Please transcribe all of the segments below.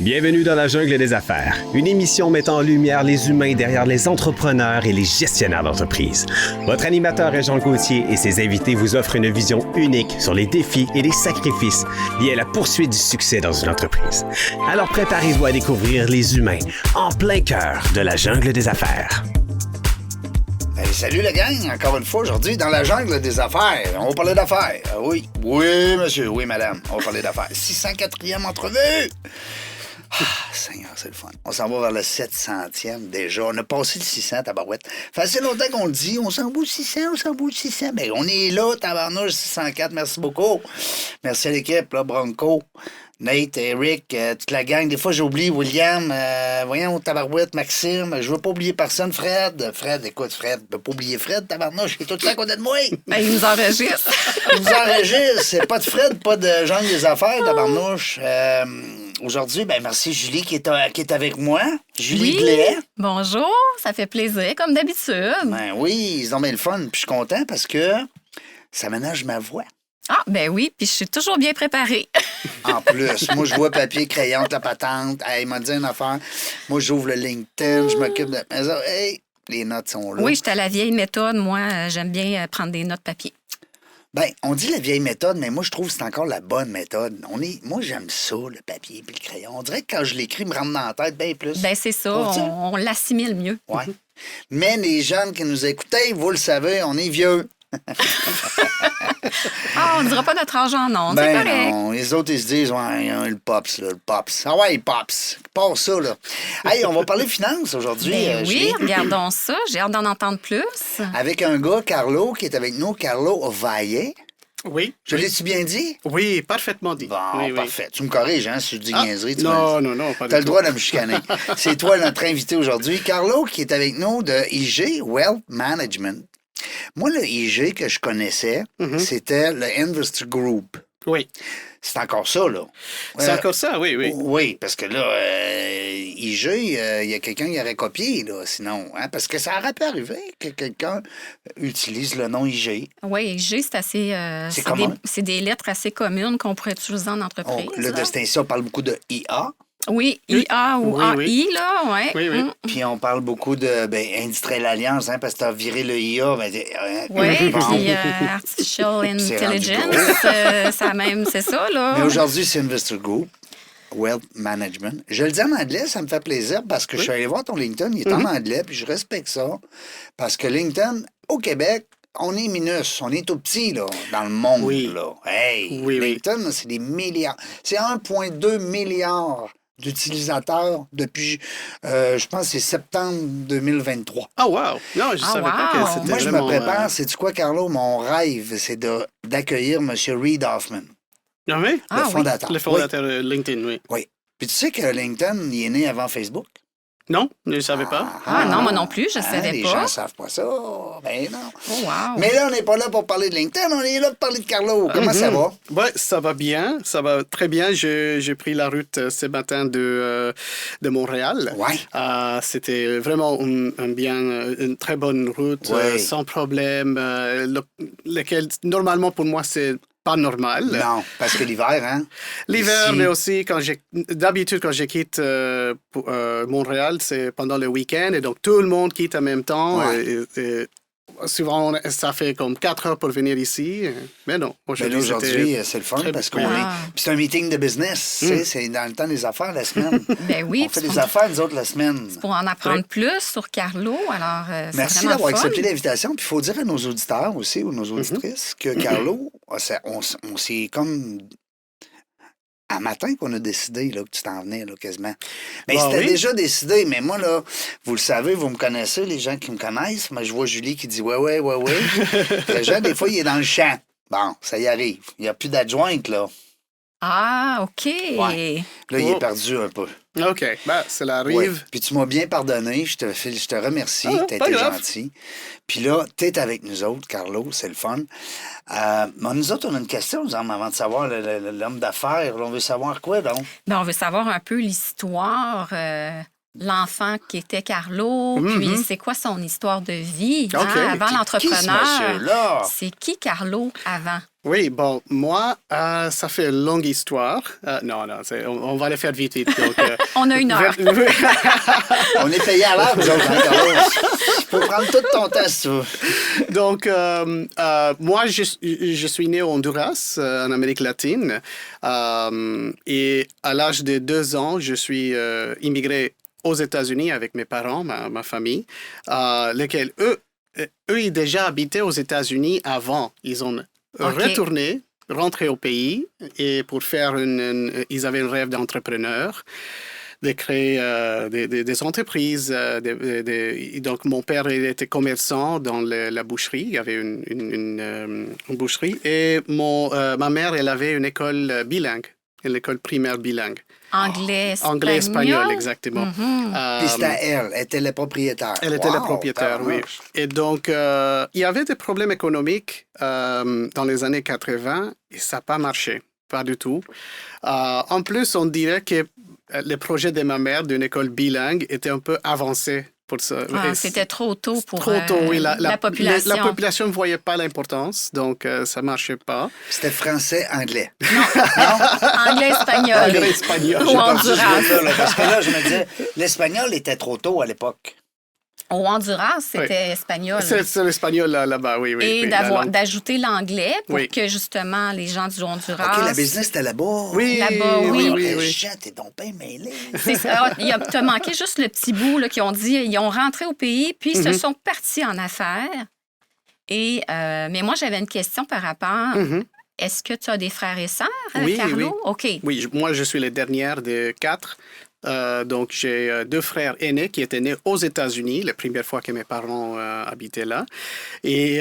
Bienvenue dans la jungle des affaires, une émission mettant en lumière les humains derrière les entrepreneurs et les gestionnaires d'entreprise. Votre animateur est Jean Gauthier et ses invités vous offrent une vision unique sur les défis et les sacrifices liés à la poursuite du succès dans une entreprise. Alors préparez-vous à découvrir les humains en plein cœur de la jungle des affaires. Hey, salut la gang, encore une fois aujourd'hui dans la jungle des affaires. On va parler d'affaires. Oui, monsieur, oui madame, on va parler d'affaires. 604e entrevue! Ah, Seigneur, c'est le fun. On s'en va vers le 700e déjà. On a passé le 600, tabarouette. Fait assez longtemps qu'on le dit, on s'en va au 600, on s'en va au 600. Ben, on est là, tabarnouche, 604, merci beaucoup. Merci à l'équipe, là, Bronco, Nate, Eric, toute la gang. Des fois, j'oublie William, voyons, tabarouette, Maxime. Je veux pas oublier personne, Fred. Écoute, Fred, je veux pas oublier Fred, tabarnouche, il est tout le temps à côté de moi. Ben, il nous enregistre. Il nous enregistre. C'est pas de Fred, pas de jungle des affaires, tabarnouche. Aujourd'hui, ben merci Julie qui est avec moi. Julie Blais. Bonjour, ça fait plaisir, comme d'habitude. Ben oui, ils ont bien le fun. Puis je suis content parce que ça ménage ma voix. Ah, ben oui, puis je suis toujours bien préparée. En plus, moi, je vois papier, crayon, la patente. Hey, il m'a dit une affaire. Moi, j'ouvre le LinkedIn, je m'occupe de la maison. Hey, les notes sont là. Oui, j'étais à la vieille méthode. Moi, j'aime bien prendre des notes papier. Ben, on dit la vieille méthode, mais moi, je trouve que c'est encore la bonne méthode. Moi, j'aime ça, le papier et le crayon. On dirait que quand je l'écris, il me rentre dans la tête bien plus. Ben c'est ça, on l'assimile mieux. Oui. Mais les jeunes qui nous écoutaient, vous le savez, on est vieux. Ah, on ne dira pas notre âge en ondes, c'est correct. Non, les autres, ils se disent, ouais, le Pops, là, le Pops. Ah ouais, Pops, passe ça, là. Hey, on va parler finances aujourd'hui. Ben oui, regardons ça. J'ai hâte d'en entendre plus. Avec un gars, Carlo, qui est avec nous, Carlo Vaillet. Oui. Je l'ai-tu bien dit? Oui, parfaitement dit. Bon, oui, parfait. Tu me corriges, hein, si je dis niaiserie. Non, pas du tout. T'as le droit de me chicaner. C'est toi notre invité aujourd'hui. Carlo, qui est avec nous de IG Wealth Management. Moi, le IG que je connaissais, c'était le Investor Group. Oui. C'est encore ça, là. C'est encore ça, oui. Oui, parce que là, IG, il y a quelqu'un qui aurait copié, là, sinon. Hein, parce que ça aurait pu arriver que quelqu'un utilise le nom IG. Oui, IG, c'est assez... c'est des lettres assez communes qu'on pourrait utiliser en entreprise. Le distinction, on parle beaucoup de IA. Oui, IA ou AI, oui. là, ouais. Oui. Puis on parle beaucoup de Industrial Alliance, hein, parce que tu as viré le IA. Oui, puis Artificial Intelligence, c'est ça, là. Mais aujourd'hui, c'est Investor Group, Wealth Management. Je le dis en anglais, ça me fait plaisir parce que je suis allé voir ton LinkedIn, il est en anglais, puis je respecte ça. Parce que LinkedIn, au Québec, on est minus, on est tout petit, là, dans le monde, là. Hey, LinkedIn, là, c'est des milliards. C'est 1,2 milliard d'utilisateurs depuis, je pense, c'est septembre 2023. Oh, wow! Non, je savais pas que c'était Moi, je vraiment, me prépare, sais-tu quoi, Carlo? Mon rêve, c'est d'accueillir M. Reid Hoffman. Ah oui? Le fondateur. Le fondateur de LinkedIn, oui. Oui. Puis tu sais que LinkedIn, il est né avant Facebook? Non, je ne savais pas. Non, moi non plus, je ne savais les pas. Les gens ne savent pas ça. Ben non. Oh, wow. Mais là, on n'est pas là pour parler de LinkedIn, on est là pour parler de Carlo. Comment ça va? Oui, ça va bien. Ça va très bien. J'ai pris la route ce matin de Montréal. Oui. C'était vraiment une très bonne route, sans problème, lequel, normalement, pour moi, c'est pas normal. Non, parce que l'hiver, hein? L'hiver, Ici... mais aussi, d'habitude, quand je quitte Montréal, c'est pendant le week-end, et donc tout le monde quitte en même temps. Ouais. Souvent, ça fait comme 4 heures pour venir ici. Mais non, aujourd'hui, c'est le fun parce qu'on est... Puis c'est un meeting de business, tu sais, c'est dans le temps des affaires la semaine. Ben oui. On fait des affaires, nous autres, la semaine. Pour en apprendre plus sur Carlo, alors merci d'avoir accepté l'invitation. Puis il faut dire à nos auditeurs aussi, ou nos auditrices, que Carlo, on s'est comme... Un matin qu'on a décidé là, que tu t'en venais, là, quasiment. Mais c'était déjà décidé, mais moi, là, vous le savez, vous me connaissez, les gens qui me connaissent, mais je vois Julie qui dit ouais. Le gens, des fois, il est dans le champ. Bon, ça y arrive. Il n'y a plus d'adjointe, là. Ah, OK. Ouais. Là, il est perdu un peu. OK, ben, cela arrive. Ouais. Puis tu m'as bien pardonné, je te remercie, t'as été gentil. Puis là, t'es avec nous autres, Carlo, c'est le fun. Nous autres, on a une question, avant de savoir l'homme d'affaires. On veut savoir quoi, donc? Ben, on veut savoir un peu l'histoire l'enfant qui était Carlo, puis c'est quoi son histoire de vie avant l'entrepreneur. Qui, ce monsieur-là? C'est qui Carlo avant? Oui, bon, moi, ça fait une longue histoire. Non, on va le faire vite. Donc, on a une heure. On est payé à l'heure, nous autres, hein, Carlos? Tu peux prendre tout ton temps, si tu veux. Donc, moi, je suis né au Honduras, en Amérique latine. Et à l'âge de 2 ans, je suis immigré aux États-Unis avec mes parents, ma famille, lesquels, eux, ils déjà habitaient aux États-Unis avant. Ils ont rentré au pays et pour faire ils avaient un rêve d'entrepreneur, de créer des entreprises. Donc, mon père il était commerçant dans la boucherie. Il y avait une boucherie. Et ma mère, elle avait une école bilingue, une école primaire bilingue. Anglais-espagnol, exactement. Puis c'était elle était la propriétaire. Elle était la propriétaire, oui. Et donc, il y avait des problèmes économiques dans les années 80 et ça n'a pas marché, pas du tout. En plus, on dirait que le projet de ma mère d'une école bilingue était un peu avancé. Pour ça. C'était trop tôt pour oui. la population. La population ne voyait pas l'importance, donc ça ne marchait pas. C'était français-anglais. Non? Anglais-espagnol. Anglais-espagnol. Ou Honduras. Parce que là, je me disais, l'espagnol était trop tôt à l'époque. Au Honduras, c'était espagnol. C'est l'espagnol là-bas, oui. Et d'ajouter l'anglais pour que, justement, les gens du Honduras... OK, la business, c'était là-bas. Oui, là-bas, oui. T'es donc bien mêlé. C'est ça. T'as manqué juste le petit bout là, qui ont dit, ils ont rentré au pays, puis ils se sont partis en affaires. Mais moi, j'avais une question par rapport... Est-ce que tu as des frères et sœurs, Carlo? Oui. OK. Oui, moi, je suis la dernière de 4. Donc, j'ai 2 frères aînés qui étaient nés aux États-Unis, la première fois que mes parents habitaient là. Et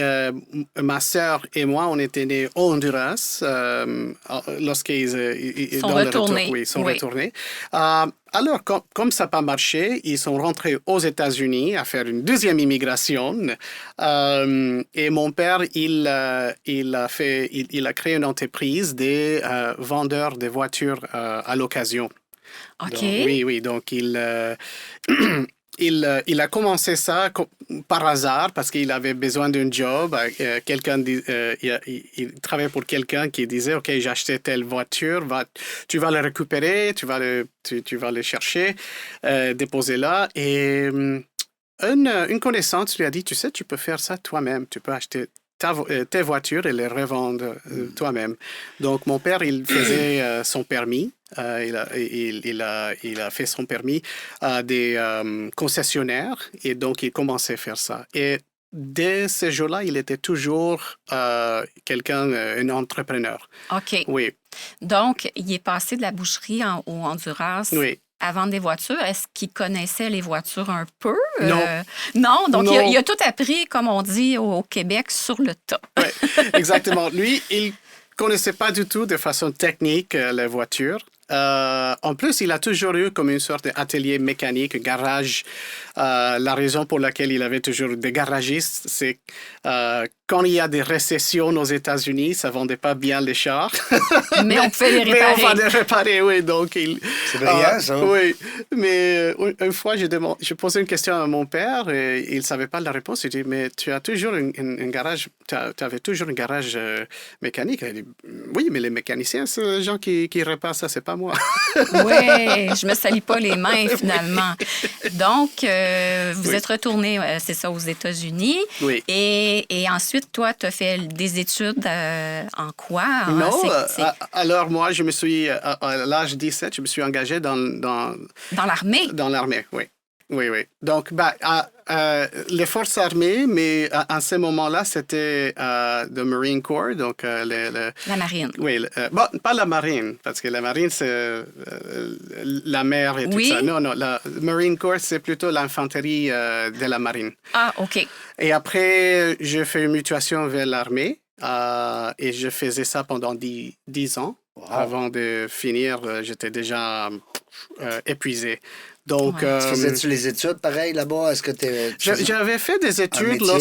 ma sœur et moi, on était nés au Honduras lorsqu'ils sont retournés. Ils sont retournés. Alors, comme ça n'a pas marché, ils sont rentrés aux États-Unis à faire une deuxième immigration. Et mon père, il a créé une entreprise des vendeurs de voitures à l'occasion. OK. Donc, oui. Donc, il a commencé ça par hasard parce qu'il avait besoin d'un job. Il travaillait pour quelqu'un qui disait, OK, j'ai acheté telle voiture, tu vas la récupérer, tu vas le chercher, déposer là. Et une connaissance lui a dit, tu sais, tu peux faire ça toi-même. Tu peux acheter tes voitures et les revendre toi-même. Donc, mon père, il faisait son permis. Il a fait son permis à des concessionnaires et donc il commençait à faire ça. Et dès ce jour-là, il était toujours un entrepreneur. OK. Oui. Donc, il est passé de la boucherie au Honduras. Oui. À vendre des voitures. Est-ce qu'il connaissait les voitures un peu? Non. Non? Donc, non. Il a tout appris, comme on dit au Québec, sur le tas. Oui, exactement. Lui, il ne connaissait pas du tout de façon technique les voitures. En plus, il a toujours eu comme une sorte d'atelier mécanique, garage. La raison pour laquelle il avait toujours des garagistes, c'est quand il y a des récessions aux États-Unis, ça ne vendait pas bien les chars. Mais on pouvait les réparer. Mais on va les réparer, oui. Donc, c'est brillant, ça. Oui. Mais une fois, je posais une question à mon père et il ne savait pas la réponse. Il dit, mais tu as toujours un garage, tu avais toujours un garage mécanique. Il dit, oui, mais les mécaniciens, c'est les gens qui réparent ça, c'est pas moi. Oui, je me salis pas les mains, finalement. Donc, vous êtes retourné, c'est ça, aux États-Unis. Oui. Et ensuite, toi, tu as fait des études en quoi? Non, alors moi, je me suis, à l'âge de 17, je me suis engagé dans l'armée? Dans l'armée, oui. Oui. Donc, les forces armées, mais à ce moment-là, c'était le Marine Corps, donc la marine. Oui, pas la marine, parce que la marine, c'est la mer et tout ça. Non, le Marine Corps, c'est plutôt l'infanterie de la marine. Ah, OK. Et après, j'ai fait une mutation vers l'armée et je faisais ça pendant 10 ans. Wow. Avant de finir, j'étais déjà épuisé. Donc, faisais-tu les études pareil là-bas? Est-ce que j'avais fait des études lors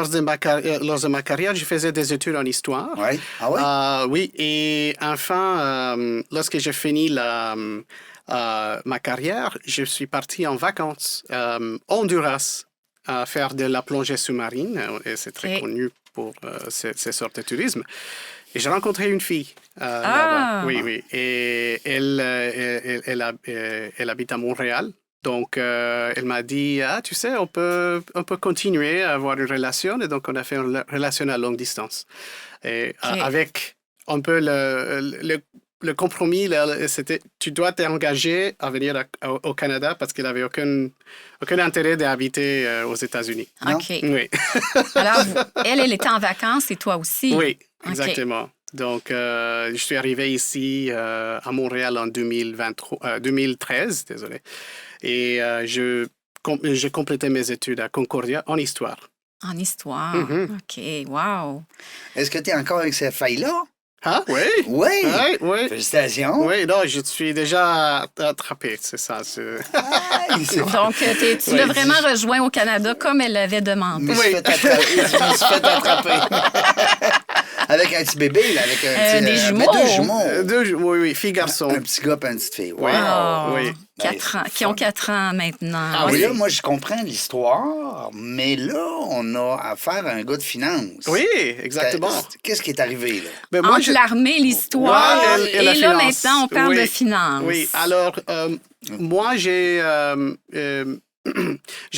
de ma carrière. Je faisais des études en histoire. Oui. Ah oui? Oui. Et enfin, lorsque j'ai fini ma carrière, je suis parti en vacances au Honduras à faire de la plongée sous-marine. Et c'est très connu pour ces sortes de tourisme. Et j'ai rencontré une fille là-bas. Oui, oui. Et elle habite à Montréal. Donc, elle m'a dit, tu sais, on peut continuer à avoir une relation. Et donc, on a fait une relation à longue distance. Et avec un peu le compromis, c'était, tu dois t'engager à venir au Canada parce qu'elle n'avait aucun intérêt d'habiter aux États-Unis. OK. Oui. Alors, elle était en vacances et toi aussi. Oui, exactement. Donc, je suis arrivé ici à Montréal en 2013, désolé. Et j'ai complété mes études à Concordia en histoire. En histoire. OK, wow. Est-ce que tu es encore avec cette fille-là? Ah, oui. Oui. Oui. Félicitations. Oui, non, je suis déjà attrapé, c'est ça. Donc, tu l'as vraiment rejoint au Canada comme elle l'avait demandé. Je me suis fait attraper. Avec un petit bébé, là, avec des jumeaux. Deux jumeaux. Oui, fille-garçon. Un petit gars et une petite fille. Wow. Oui. 4 ans, qui ont 4 ans maintenant. Ah oui, là, moi, je comprends l'histoire, mais là, on a affaire à un gars de finance. Oui, exactement. Qu'est-ce qui est arrivé, là? Ben, Entre l'armée, l'histoire, et là, finance. maintenant, on parle de finance. Oui, alors, moi, je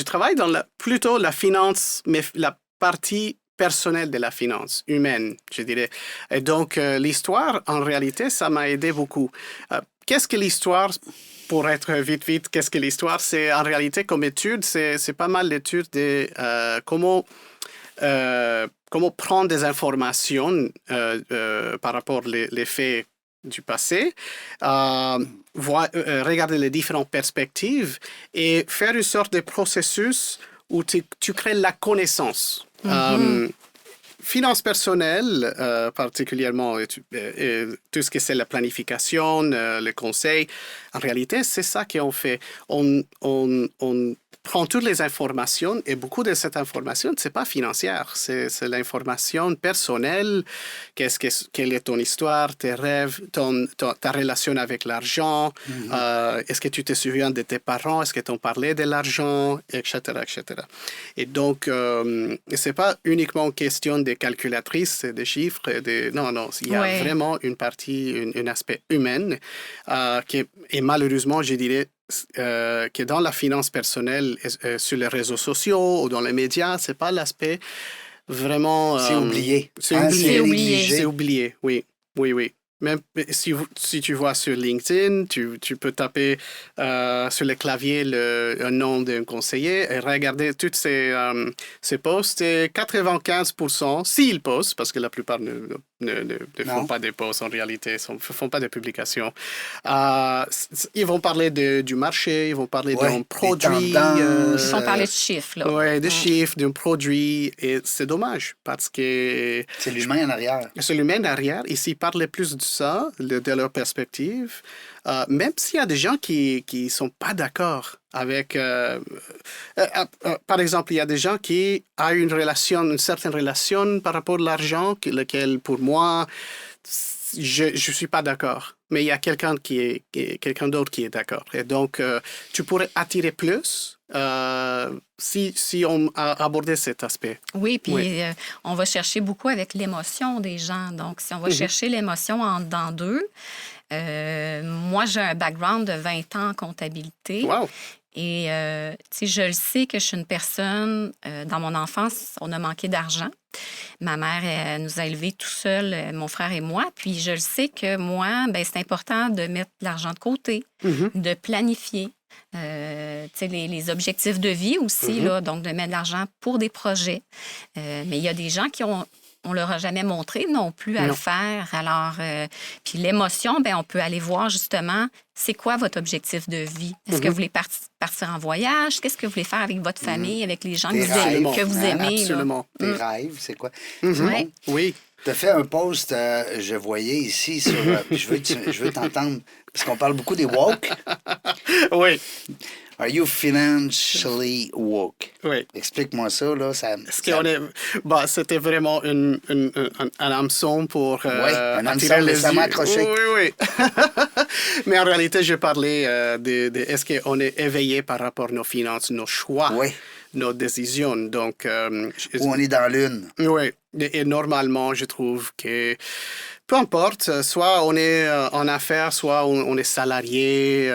travaille dans plutôt la finance, mais la partie personnelle de la finance, humaine, je dirais. Et donc, l'histoire, en réalité, ça m'a aidé beaucoup. Qu'est-ce que l'histoire, pour être vite, qu'est-ce que l'histoire? C'est en réalité, comme étude, c'est pas mal d'études de comment prendre des informations par rapport aux faits du passé, regarder les différentes perspectives et faire une sorte de processus où tu crées la connaissance. Finance personnelle, particulièrement tout ce que c'est la planification, le conseil. En réalité, c'est ça qu'on fait. On prend toutes les informations et beaucoup de cette information, c'est pas financière, c'est l'information personnelle. Quelle est ton histoire, tes rêves, ta relation avec l'argent. Est-ce que tu te souviens de tes parents? Est-ce que t'ont parlé de l'argent, etc., etc. Et donc, c'est pas uniquement une question de calculatrice, de chiffres. Non, il y a vraiment une partie, un aspect humain et malheureusement, je dirais, que dans la finance personnelle, sur les réseaux sociaux ou dans les médias, c'est pas l'aspect vraiment... c'est oublié. C'est oublié, oui. Même si tu vois sur LinkedIn, tu peux taper sur le clavier un nom d'un conseiller et regarder tous ces posts. Et 95%, s'ils postent, parce que la plupart ne font pas des posts en réalité, ne font pas de publications, ils vont parler du marché, ils vont parler d'un produit. Ils vont parler de chiffres. Oui, de chiffres, d'un produit. Et c'est dommage parce que... C'est l'humain en arrière. C'est l'humain en arrière. Et s'ils parlaient plus de ça, de leur perspective, même s'il y a des gens qui ne sont pas d'accord avec... par exemple, il y a des gens qui ont une certaine relation par rapport à l'argent, laquelle, pour moi, je ne suis pas d'accord. Mais il y a quelqu'un d'autre qui est d'accord. Et donc, tu pourrais attirer plus si on abordait cet aspect. Oui, puis on va chercher beaucoup avec l'émotion des gens. Donc, si on va chercher l'émotion en dedans d'eux, moi, j'ai un background de 20 ans en comptabilité. Wow! Et je le sais que je suis une personne, dans mon enfance, on a manqué d'argent. Ma mère elle nous a élevés tout seuls, mon frère et moi. Puis je le sais que moi, c'est important de mettre de l'argent de côté, de planifier. Les objectifs de vie aussi, là, donc de mettre de l'argent pour des projets. Mais il y a des gens qui on leur a jamais montré non plus à le faire. Alors, puis l'émotion, on peut aller voir justement, c'est quoi votre objectif de vie? Est-ce que vous voulez partir en voyage? Qu'est-ce que vous voulez faire avec votre famille, avec les gens que vous aimez? Absolument. Tes rêves, c'est quoi? Oui. Tu as fait un post, je voyais ici, sur. Je veux t'entendre, parce qu'on parle beaucoup des woke. Oui. Are you financially woke? Oui. Explique-moi ça, là. C'était vraiment un hameçon pour un attirer hameçon, les ça m'a yeux. accroché. Oui. Mais en réalité, je parlais est-ce qu'on est éveillé par rapport à nos finances, nos choix, Oui. nos décisions. Donc, Ou on est dans l'une. oui. Et normalement, je trouve que peu importe, soit on est en affaires, soit on est salarié,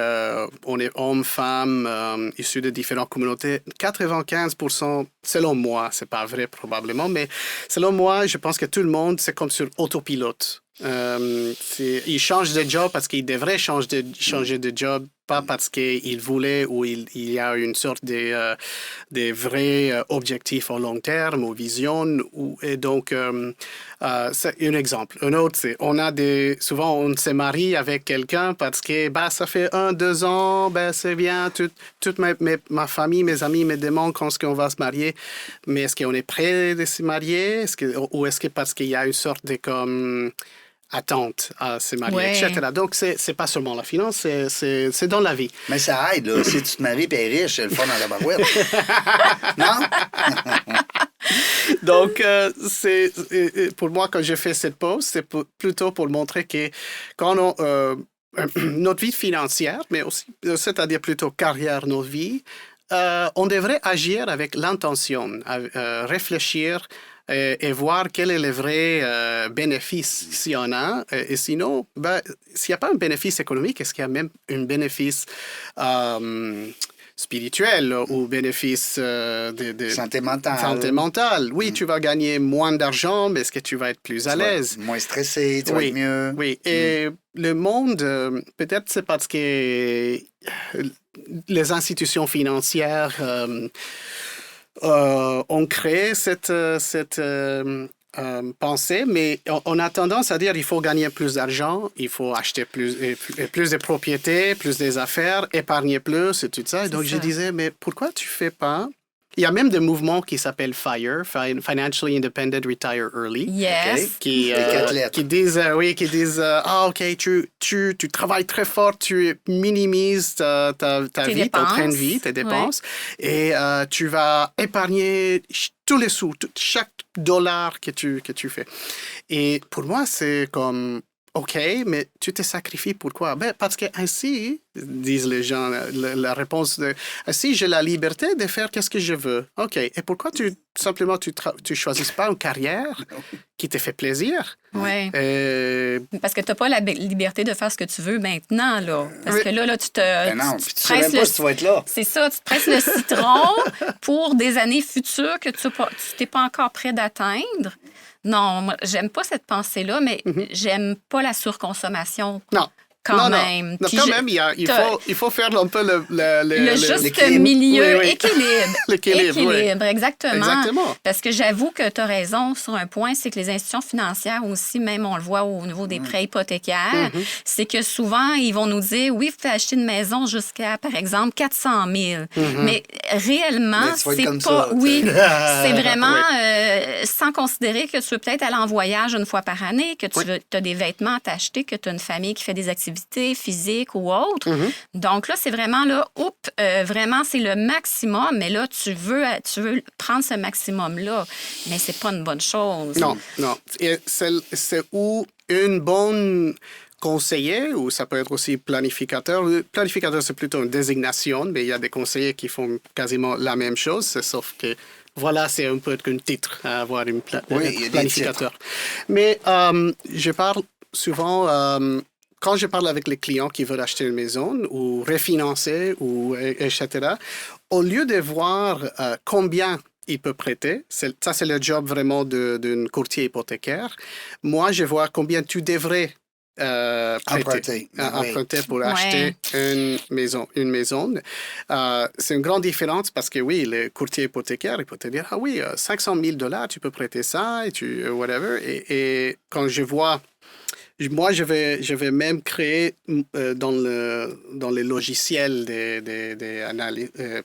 on est homme, femme, issu de différentes communautés. 95%, selon moi, c'est pas vrai probablement, mais selon moi, je pense que tout le monde, c'est comme sur autopilote. Il change de job parce qu'il devrait changer de job, pas parce qu'il voulait ou il y a une sorte de vrais objectifs à long terme ou vision. Et donc, c'est un exemple. Un autre, c'est souvent on se marie avec quelqu'un parce que ça fait 1-2 ans, c'est bien, toute ma famille, mes amis me demandent quand est-ce qu'on va se marier. Mais est-ce qu'on est prêt de se marier? Ou est-ce que parce qu'il y a une sorte de attente à se marier, etc. Donc, c'est pas seulement la finance, c'est dans la vie. Mais ça aide, là. Si tu te maries et es riche, c'est le fun dans la barouette. Non? Donc, pour moi, quand je fais cette pause, c'est plutôt pour montrer que quand notre vie financière, mais aussi, c'est-à-dire plutôt carrière, nos vies, on devrait agir avec l'intention, réfléchir et voir quel est le vrai bénéfice s'il y en a. Et sinon, s'il n'y a pas un bénéfice économique, est-ce qu'il y a même un bénéfice spirituel ou bénéfice de santé mentale. Santé mentale. Oui, tu vas gagner moins d'argent, mais est-ce que tu vas être plus à l'aise? Moins stressé, tu vas être mieux. Oui, et le monde, peut-être c'est parce que les institutions financières ont créé cette pensée, mais on a tendance à dire il faut gagner plus d'argent, il faut acheter plus de propriétés, plus des affaires, épargner plus et tout ça. Et donc, je disais, mais pourquoi tu fais pas... Il y a même des mouvements qui s'appellent FIRE, Financially Independent Retire Early. Yes. Qui disent, OK, tu travailles très fort, tu minimises ta vie, ton train de vie, tes dépenses, et tu vas épargner tous les sous, chaque dollar que tu fais. Et pour moi, c'est comme... OK, mais tu te sacrifies pourquoi? Parce que ainsi, disent les gens, la réponse ainsi, j'ai la liberté de faire ce que je veux. OK, et pourquoi tu choisis pas une carrière qui te fait plaisir? Oui. Parce que tu n'as pas la liberté de faire ce que tu veux maintenant, là. Parce que là, tu te... non, puis tu sais même pas si tu vas être là. C'est ça, tu te presses le citron pour des années futures que tu n'es pas encore prêt d'atteindre. Non, moi, j'aime pas cette pensée-là, mais j'aime pas la surconsommation. Non. Quand même. Non, quand même, il faut faire un peu le juste milieu, équilibre. L'équilibre, exactement. Parce que j'avoue que tu as raison sur un point, c'est que les institutions financières aussi, même on le voit au niveau des prêts hypothécaires, c'est que souvent, ils vont nous dire, oui, vous pouvez acheter une maison jusqu'à, par exemple, 400 000. Mais réellement, c'est pas... Ça, oui, c'est vraiment sans considérer que tu veux peut-être aller en voyage une fois par année, que tu as des vêtements à t'acheter, que tu as une famille qui fait des activités physiques ou autres. Donc là, c'est vraiment là, vraiment, c'est le maximum, mais là, tu veux prendre ce maximum-là, mais c'est pas une bonne chose. Non. Et c'est où une bonne conseiller, ou ça peut être aussi planificateur. Le planificateur, c'est plutôt une désignation, mais il y a des conseillers qui font quasiment la même chose, sauf que voilà, c'est un peu qu'un titre à avoir un planificateur. Mais je parle souvent... quand je parle avec les clients qui veulent acheter une maison ou refinancer, etc., au lieu de voir combien il peut prêter, ça c'est le job vraiment d'un courtier hypothécaire, moi je vois combien tu devrais emprunter pour acheter une maison. C'est une grande différence parce que oui, le courtier hypothécaire, il peut te dire, 500 000 $, tu peux prêter ça, et whatever. Et quand je vois... Moi, je vais même créer dans les logiciels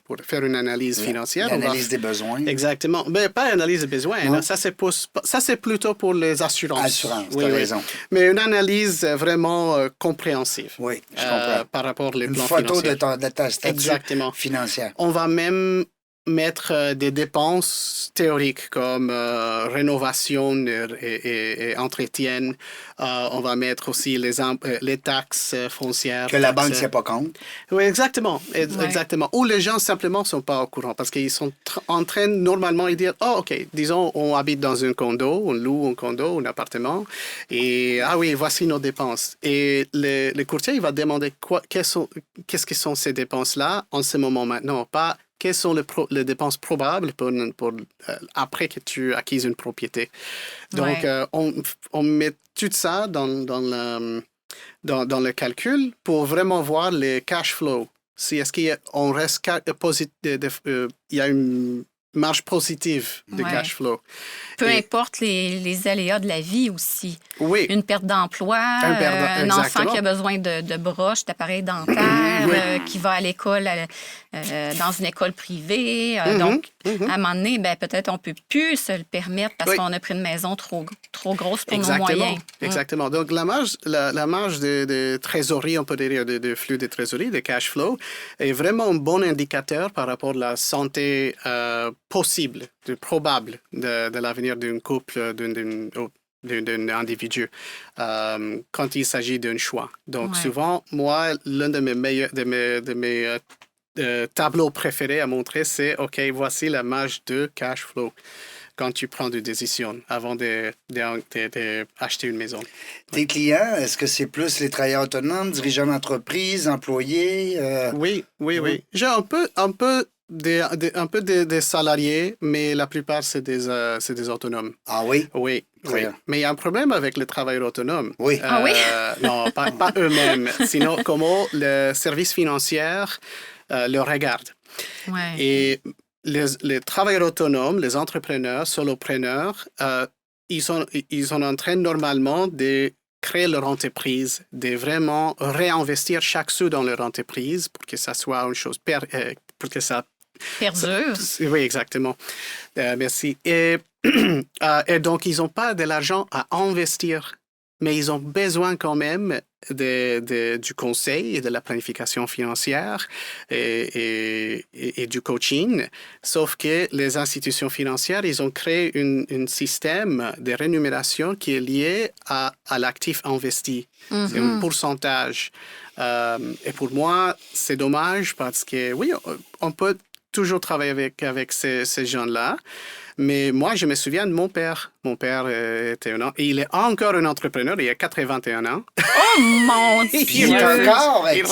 pour faire une analyse financière. L'analyse des besoins. Exactement. Mais pas analyse des besoins. Là, ça, c'est plutôt pour les assurances. Tu as raison. Mais une analyse vraiment compréhensive. Oui, je comprends. Par rapport aux plans financiers. Une photo de ta statut financière. On va même mettre des dépenses théoriques comme rénovation et entretien. On va mettre aussi les taxes foncières. Que la banque ne sait pas compte. Oui, exactement. Exactement. Ou les gens simplement ne sont pas au courant parce qu'ils sont en train normalement de dire, oh, OK, disons, on habite dans un condo, on loue un condo, un appartement, et ah oui, voici nos dépenses. Et le courtier, il va demander qu'est-ce que sont ces dépenses-là en ce moment maintenant, pas quelles sont les dépenses probables pour après que tu acquises une propriété. Donc, on met tout ça dans le calcul pour vraiment voir les cash flows. Si est-ce qu'on reste il y a une marge positive de cash flow. Peu importe les aléas de la vie aussi. Oui. Une perte d'emploi, un enfant qui a besoin de broches, d'appareils dentaires, qui va à l'école, dans une école privée. Donc, à un moment donné, peut-être on ne peut plus se le permettre parce qu'on a pris une maison trop grosse pour nos moyens. Exactement. Donc, la marge de trésorerie, on peut dire, de flux de trésorerie, de cash flow, est vraiment un bon indicateur par rapport à la santé possible, probable de l'avenir d'un couple, d'un individu quand il s'agit d'un choix. Donc, souvent, moi, l'un de mes tableaux préférés à montrer, c'est, OK, voici la marge de cash flow quand tu prends des décisions avant d'acheter une maison. Tes clients, est-ce que c'est plus les travailleurs autonomes, dirigeants d'entreprise, employés? Oui. J'ai un peu des salariés, mais la plupart, c'est des autonomes. Ah oui? Oui. Mais il y a un problème avec les travailleurs autonomes. Oui. Non, pas eux-mêmes, sinon comment le service financier le regarde. Ouais. Et les travailleurs autonomes, les entrepreneurs, solopreneurs, ils sont en train normalement de créer leur entreprise, de vraiment réinvestir chaque sou dans leur entreprise pour que ça soit une chose pour que ça perdure. Oui, exactement. Merci. Et donc, ils n'ont pas de l'argent à investir, mais ils ont besoin quand même du conseil et de la planification financière et du coaching. Sauf que les institutions financières, ils ont créé un système de rémunération qui est lié à l'actif investi. C'est un pourcentage. Et pour moi, c'est dommage parce que, oui, on peut toujours travailler avec ces gens-là. Mais moi, je me souviens de mon père. Mon père était il est encore un entrepreneur, il a 81 ans. Oh mon Dieu! Il est encore actif.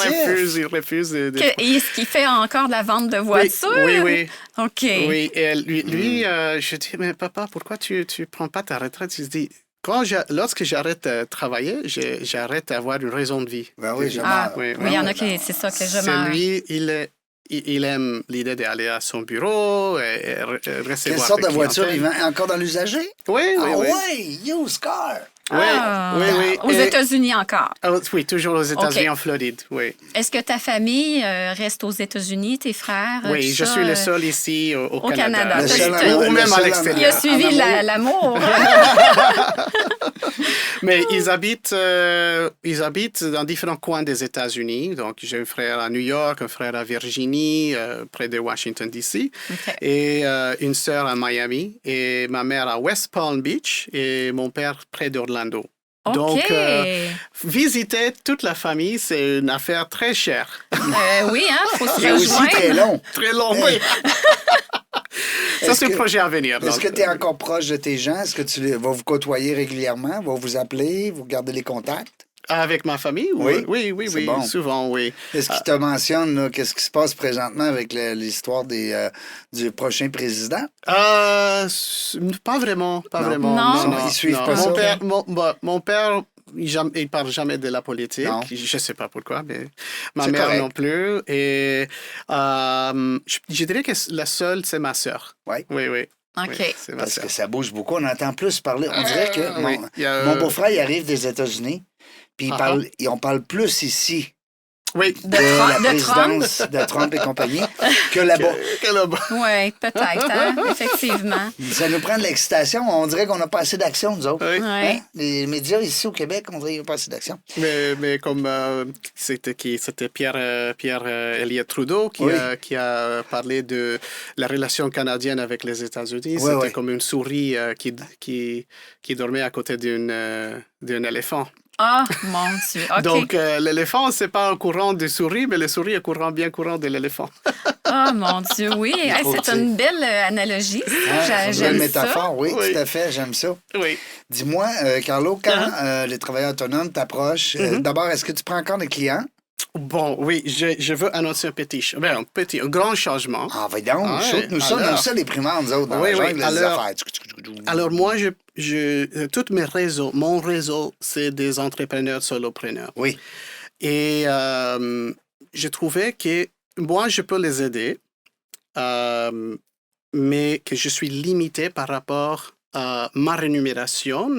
Il refuse de... Est-ce qu'il fait encore de la vente de voitures? Oui. OK. Oui, et lui je dis, mais papa, pourquoi tu ne prends pas ta retraite? Il se dit, lorsque j'arrête de travailler, j'arrête d'avoir une raison de vie. Ben oui, oui, il y en a qui, c'est ça que je meurs. Lui, il aime l'idée d'aller à son bureau et recevoir. Quelle sorte de voiture il vend? Encore dans l'usager? Oui. Oui, used car. Oui. Aux États-Unis encore? Oui, toujours aux États-Unis, en Floride, oui. Est-ce que ta famille reste aux États-Unis, tes frères? Oui, je suis le seul ici au Canada. Ou même à l'extérieur. Il a suivi l'amour. Mais ils habitent dans différents coins des États-Unis. Donc, j'ai un frère à New York, un frère à Virginie, près de Washington, D.C., et une sœur à Miami, et ma mère à West Palm Beach, et mon père près d'Orlando. Donc, visiter toute la famille, c'est une affaire très chère. Oui, il faut se rejoindre. C'est aussi très long. Très long, oui. Ça, c'est un projet à venir. Est-ce que tu es encore proche de tes gens? Est-ce que tu vas vous côtoyer régulièrement? Va vous appeler? Vous gardez les contacts? Avec ma famille? Oui. Bon. Souvent, oui. Est-ce qu'il te mentionne qu'est-ce qui se passe présentement avec l'histoire du prochain président? Pas vraiment. Non. Ils suivent pas ça? Mon père, il parle jamais de la politique. Non. Je ne sais pas pourquoi, mais ma mère non plus. Et je dirais que la seule, c'est ma sœur. Oui. Oui. OK. Parce que ça bouge beaucoup. On entend plus parler. On dirait que mon beau-frère, il arrive des États-Unis. Puis on parle plus ici Oui. la de Trump. présidence de Trump et compagnie que là-bas. Que là-bas. Oui, peut-être, hein, effectivement. Ça nous prend de l'excitation. On dirait qu'on n'a pas assez d'action, nous autres. Oui. Ouais. Hein? Les médias ici au Québec, on dirait qu'il n'y a pas assez d'action. Mais comme c'était Pierre Elliott Trudeau Oui. qui a parlé de la relation canadienne avec les États-Unis. Oui, C'était oui. comme une souris qui dormait à côté d'un éléphant. Ah, mon Dieu. OK. Donc, l'éléphant, c'est pas au courant des souris, mais les souris est bien courant de l'éléphant. Ah, mon Dieu, oui. Hey, faut, c'est tu sais. une belle analogie. Hein? C'est une belle J'aime métaphore, ça. oui, Oui. tout à fait, j'aime ça. Oui. Dis-moi, Carlo, quand les travailleurs autonomes t'approchent, d'abord, est-ce que tu prends encore des clients? Bon, oui, je veux annoncer un grand changement. Ah, va donc, Ouais, shoot-nous ça, alors. nous ça, les primaires, nous autres, dans Oui, la oui, jungle des alors- affaires. Alors moi, tous mes réseaux, mon réseau, c'est des entrepreneurs solopreneurs. Oui, Et je trouvais que moi, je peux les aider, mais que je suis limité par rapport à ma rémunération.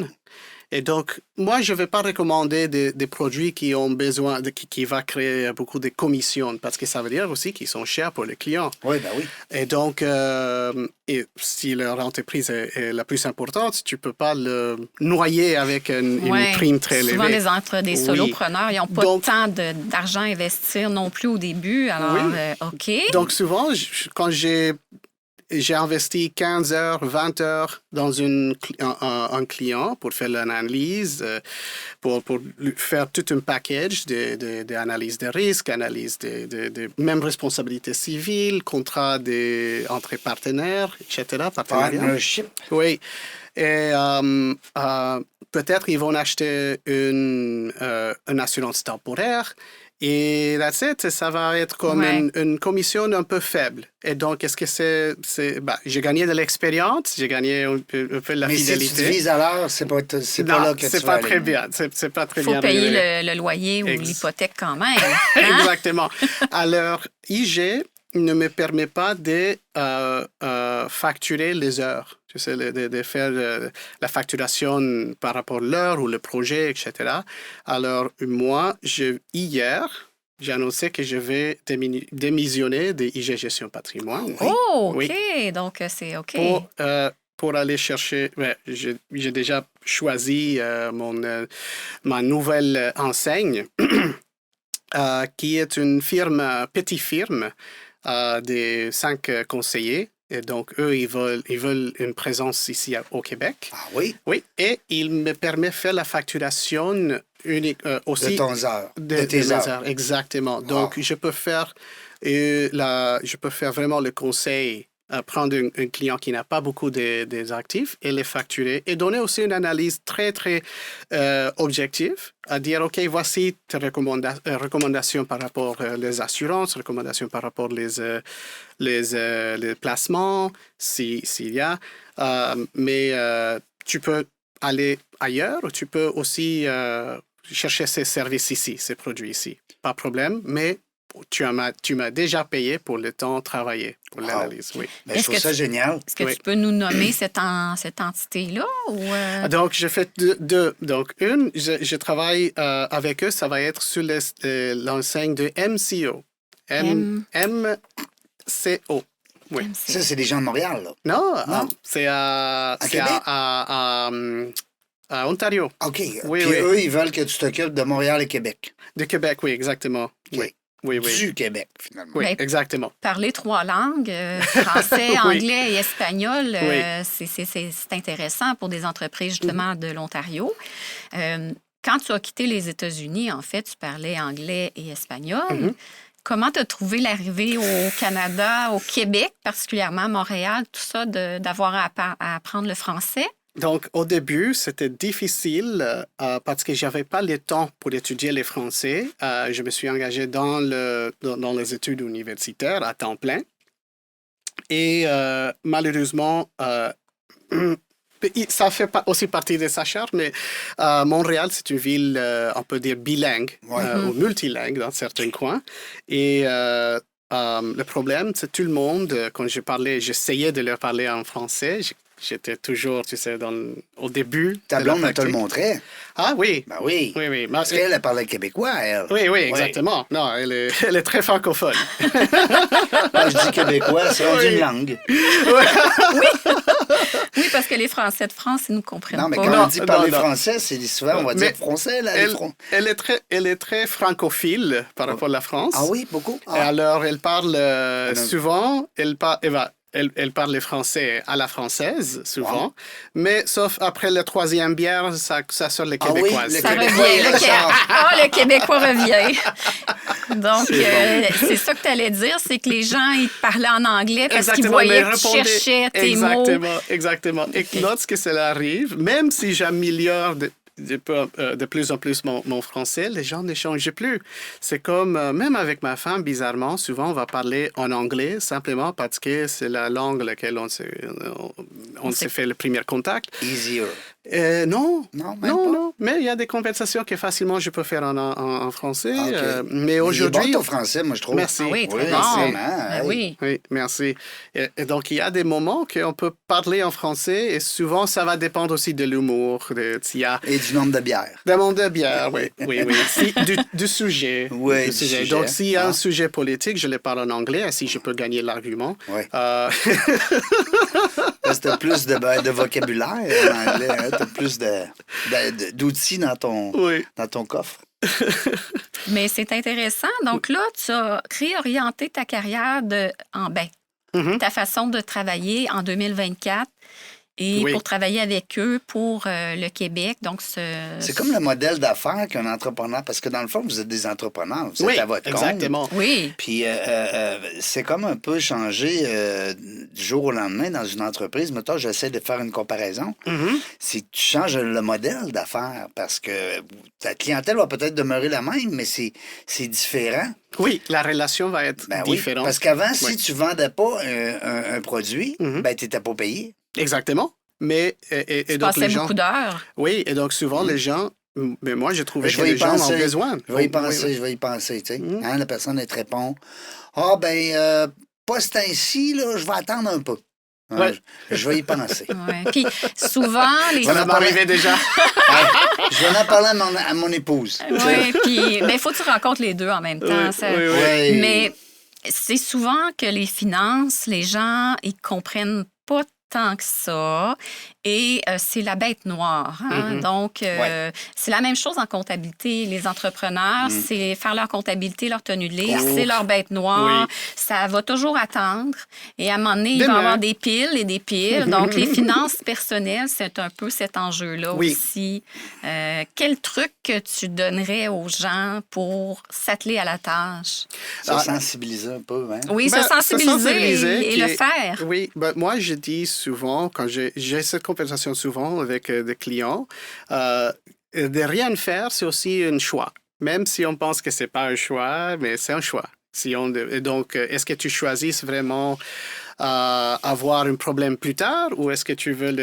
Et donc, moi, je ne vais pas recommander des produits qui ont besoin, qui va créer beaucoup de commissions, parce que ça veut dire aussi qu'ils sont chers pour les clients. oui, ben oui. Et donc, et si leur entreprise est la plus importante, tu ne peux pas le noyer avec une Ouais. prime très élevée. Souvent, des Oui. solopreneurs, ils n'ont pas Donc- tant d'argent à investir non plus au début. Alors, Oui. OK. Donc, souvent, quand j'ai investi 15 heures, 20 heures dans un client pour faire l'analyse, pour lui faire tout un package d'analyse de risque, analyse de même responsabilité civile, contrat entre partenaires, etc. partenariat. Partnership. Oui. Et peut-être ils vont acheter une assurance temporaire. Et that's it, ça va être comme Ouais. une commission un peu faible. Et donc, est-ce que j'ai gagné de l'expérience, j'ai gagné un peu de la Mais si tu fidélité. divises à l'heure, c'est pas là que tu c'est vas pas aller. très bien. C'est pas très Il faut bien payer rémunéré. le loyer ou Ex- l'hypothèque quand même. Hein? Exactement. Alors, IG ne me permet pas de facturer les heures. Tu sais, de faire la facturation par rapport à l'heure ou le projet, etc. Alors, moi, hier, j'ai annoncé que je vais démissionner de IG Gestion Patrimoine. Oh, OK. Oui. Donc, c'est OK. Pour aller chercher, j'ai déjà choisi ma nouvelle enseigne, qui est une petite firme de 5 conseillers. Et donc, eux, ils veulent une présence ici au Québec. Ah oui? Oui, et il me permet de faire la facturation unique aussi. De ton heure. De De tes mes heures. heures, exactement. Donc, je peux faire vraiment le conseil, prendre un client qui n'a pas beaucoup des actifs et les facturer et donner aussi une analyse très, très objective, à dire, OK, voici tes recommandations par rapport aux assurances, recommandations par rapport les placements, s'il y a. Mais tu peux aller ailleurs ou tu peux aussi chercher ces services ici, ces produits ici. Pas de problème, mais tu m'as déjà payé pour le temps travaillé, pour l'analyse, oui. Ben, je Est-ce trouve que ça génial. Est-ce que Oui. tu peux nous nommer cette entité-là? Ou, Donc, je fais deux. Donc, je travaille avec eux, ça va être sur l'enseigne de MCO. MCO. Oui. Ça, c'est des gens de Montréal, là. Non, Non? c'est à Québec? à Ontario. OK. Oui, Puis oui. eux, ils veulent que tu t'occupes de Montréal et Québec. De Québec, oui, exactement. OK. Oui, oui, oui. Du Québec, finalement. Oui, Ben, exactement. Parler 3 langues, français, Oui. anglais et espagnol, Oui. c'est intéressant pour des entreprises justement de l'Ontario. Quand tu as quitté les États-Unis, en fait, tu parlais anglais et espagnol. Comment tu as trouvé l'arrivée au Canada, au Québec, particulièrement à Montréal, tout ça, d'avoir à apprendre le français? Donc, au début, c'était difficile parce que je n'avais pas le temps pour étudier le français. Je me suis engagé dans les études universitaires à temps plein. Et malheureusement, ça fait aussi partie de sa charte, mais Montréal, c'est une ville, on peut dire, bilingue ou multilingue dans certains coins. Et le problème, c'est tout le monde, quand j'essayais de leur parler en français, J'étais toujours, tu sais, au début. Ta de la blonde me te le pratique. montrait. Ah oui. Ben oui. Oui, oui. Parce qu'elle parlait québécois, elle. Oui, oui, exactement. Non, elle est très francophone. Quand je dis québécois, c'est rendu une langue. Oui, parce que les Français de France, ils nous comprennent Non, mais pas. quand Non, on dit parler non. français, c'est souvent, on va Mais dire français, là. Elle est très francophile par rapport à la France. Ah oui, beaucoup? Et alors, elle parle non. souvent, elle parle le français à la française, souvent, Wow. mais sauf après la troisième bière, ça sort le Ah oui, québécois. le Ça Québécois, revient. il ressort. Le Québécois revient. Donc, C'est c'est ça que tu allais dire, c'est que les gens, ils te parlaient en anglais parce qu'ils Exactement, voyaient mais que tu répondez- cherchais tes mots. Exactement. Et lorsque cela arrive, même si j'améliore de plus en plus mon français, les gens ne changent plus. C'est comme, même avec ma femme, bizarrement, souvent on va parler en anglais simplement parce que c'est la langue laquelle on s'est fait le premier contact. Easier. Non, Non, même pas. non. Mais il y a des conversations que facilement je peux faire en français. Ah, OK. Mais aujourd'hui... Il est bon, ton français, moi, je trouve. Merci. Ah oui, très Oui, bon. vraiment, Ben hey. oui. Oui, merci. Et donc, il y a des moments qu'on peut parler en français et souvent, ça va dépendre aussi de l'humour. Il y a Et du nombre de bières. des moments de bière, oui. Du sujet. Oui, Du du sujet. Donc, s'il y a Ah. un sujet politique, je le parle en anglais, ainsi je peux gagner l'argument. Oui. Euh, Parce que t'as plus de vocabulaire en anglais. Hein? T'as plus d'outils dans oui. ton coffre. Mais c'est intéressant. Donc là, tu as réorienté ta carrière Mhm. ta façon de travailler en 2024 et Oui. pour travailler avec eux pour le Québec. Donc, C'est comme le modèle d'affaires qu'un entrepreneur, parce que dans le fond, vous êtes des entrepreneurs, vous êtes Oui, à votre compte. exactement. Oui. Puis c'est comme un peu changer du jour au lendemain dans une entreprise. Mettons, j'essaie de faire une comparaison. Mhm. C'est que tu changes le modèle d'affaires parce que ta clientèle va peut-être demeurer la même, mais c'est différent. Oui, la relation va être Ben oui, différente. parce qu'avant, si Oui. tu vendais pas un produit, Mhm. ben tu n'étais pas payé. Exactement. Mais, et Tu donc, passais les gens... beaucoup d'heures. Oui, et donc souvent, les gens... Mais moi, j'ai trouvé Je que vais y les gens ont penser. besoin. Je vais y Oui, penser, oui. je vais y penser, tu sais. Mhm. Hein, la personne, elle te répond « Ah, ben, pas ce temps-ci, là, je vais attendre un peu. Hein, Ouais. je vais y penser. Ouais. Puis souvent, les Voilà. Ça m'arrivait déjà. Je vais en parler à mon épouse. Oui, puis il faut que tu rencontres les deux en même temps. Oui, ça- oui, oui. Ouais. Mais c'est souvent que les finances, les gens, ils comprennent pas tant que ça. Et c'est la bête noire. Hein? Mhm. Donc, Ouais. c'est la même chose en comptabilité. Les entrepreneurs, c'est faire leur comptabilité, leur tenue de livre, Ouf. c'est leur bête noire. Oui. Ça va toujours attendre. Et à un moment donné, il va y Demain. avoir des piles et des piles. Donc, les finances personnelles, c'est un peu cet enjeu-là Oui. aussi. Quel truc que tu donnerais aux gens pour s'atteler à la tâche? Ça sensibiliser un peu, hein? Oui, Ben, se sensibiliser et qui le est- faire. Oui, ben, moi, je dis souvent, quand j'ai cette conversation souvent avec des clients, de rien faire, c'est aussi un choix. Même si on pense que c'est pas un choix, mais c'est un choix. Et donc, est-ce que tu choisis vraiment avoir un problème plus tard ou est-ce que tu veux